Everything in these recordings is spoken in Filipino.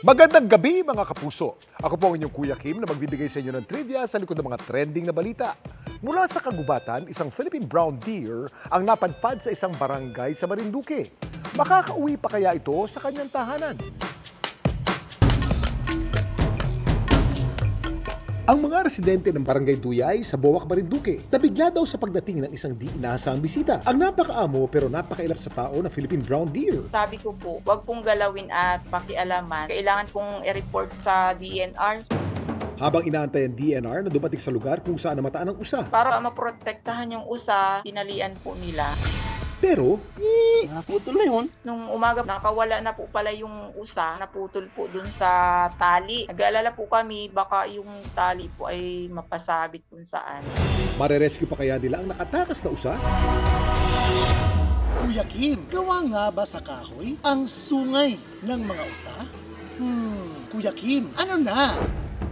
Magandang gabi mga kapuso. Ako po ang inyong Kuya Kim na magbibigay sa inyo ng trivia sa likod ng mga trending na balita. Mula sa kagubatan, isang Philippine brown deer ang napadpad sa isang barangay sa Marinduque. Makakauwi pa kaya ito sa kanyang tahanan? Ang mga residente ng Barangay Duyay sa Boac, Marinduque, nabigla daw sa pagdating ng isang di inaasahang bisita. Ang napakaamo pero napakailap sa tao na Philippine brown deer. Sabi ko po, wag pong galawin at pakialaman. Kailangan pong i-report sa DNR. Habang inaantay ang DNR na dumating sa lugar kung saan namataan ang usa. Para maprotektahan yung usa, tinalian po nila. Pero, Naputol na yun. Nung umaga, nakawala na po pala yung usa, naputol po dun sa tali. Nag-aalala po kami, baka yung tali po ay mapasabit kung saan. marerescue pa kaya nila ang nakatakas na usa? Kuya Kim, gawa nga ba sa kahoy ang sungay ng mga usa? Kuya Kim, ano na?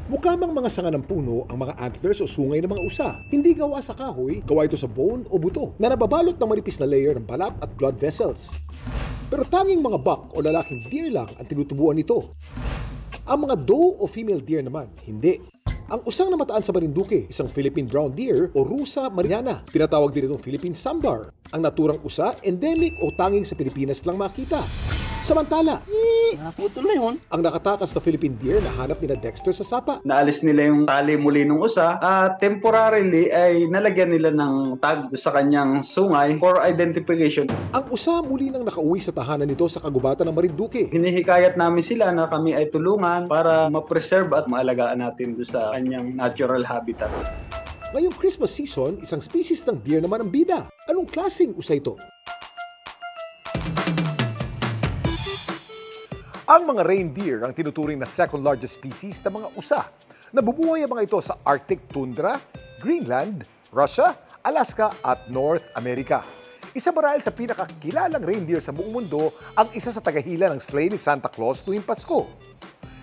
Mukha mang mga sanga ng puno ang mga antlers o sungay ng mga usa. Hindi gawa sa kahoy, gawa ito sa bone o buto na nababalot ng manipis na layer ng balat at blood vessels. Pero tanging mga buck o lalaking deer lang ang tinutubuan nito. Ang mga doe o female deer naman, hindi. Ang usang namataan sa Marinduque, isang Philippine brown deer o Rusa mariana. Tinatawag din itong Philippine sambar. Ang naturang usa, endemic o tanging sa Pilipinas lang makita. Samantala, Naputol na yun. ang nakatakas na Philippine deer na hanap ni Dexter sa sapa. Naalis nila yung tali muli ng usa at temporarily ay nalagyan nila ng tag sa kanyang sungay for identification. Ang usa muli nang nakauwi sa tahanan nito sa kagubatan ng Marinduque. Hinihikayat namin sila na kami ay tulungan para ma-preserve at maalagaan natin doon sa kanyang natural habitat. Ngayong Christmas season, isang species ng deer naman ang bida. Anong klaseng usa ito? Ang mga reindeer ang tinuturing na second largest species ng mga usa. Nabubuhay ang mga ito sa Arctic tundra, Greenland, Russia, Alaska at North America. Isa marahil sa pinakakilalang reindeer sa buong mundo ang isa sa tagahila ng sleigh ni Santa Claus tuwing Pasko.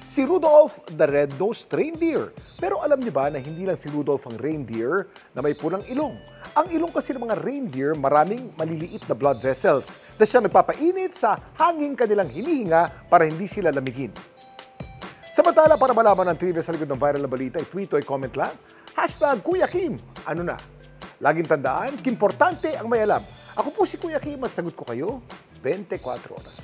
Si Rudolph the Red-Nosed Reindeer. Pero alam niyo ba na hindi lang si Rudolph ang reindeer na may pulang ilong? Ang ilong kasi ng mga reindeer maraming maliliit na blood vessels na siya nagpapainit sa hanging kanilang hinihinga para hindi sila lamigin. Samantala, para malaman ang trivia sa likod ng viral na balita, i-tweet o i-comment lang, #Kuya Kim. Ano na? Laging tandaan, kimportante ang may alam. Ako po si Kuya Kim at sagot ko kayo 24 oras.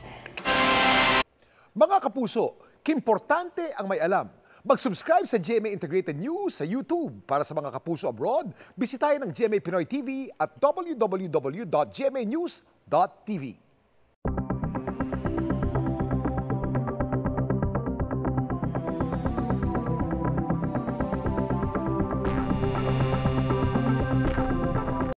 Mga kapuso, kimportante ang may alam. Mag-subscribe sa GMA Integrated News sa YouTube. Para sa mga kapuso abroad, bisitahin ang GMA Pinoy TV at www.gmanews.tv.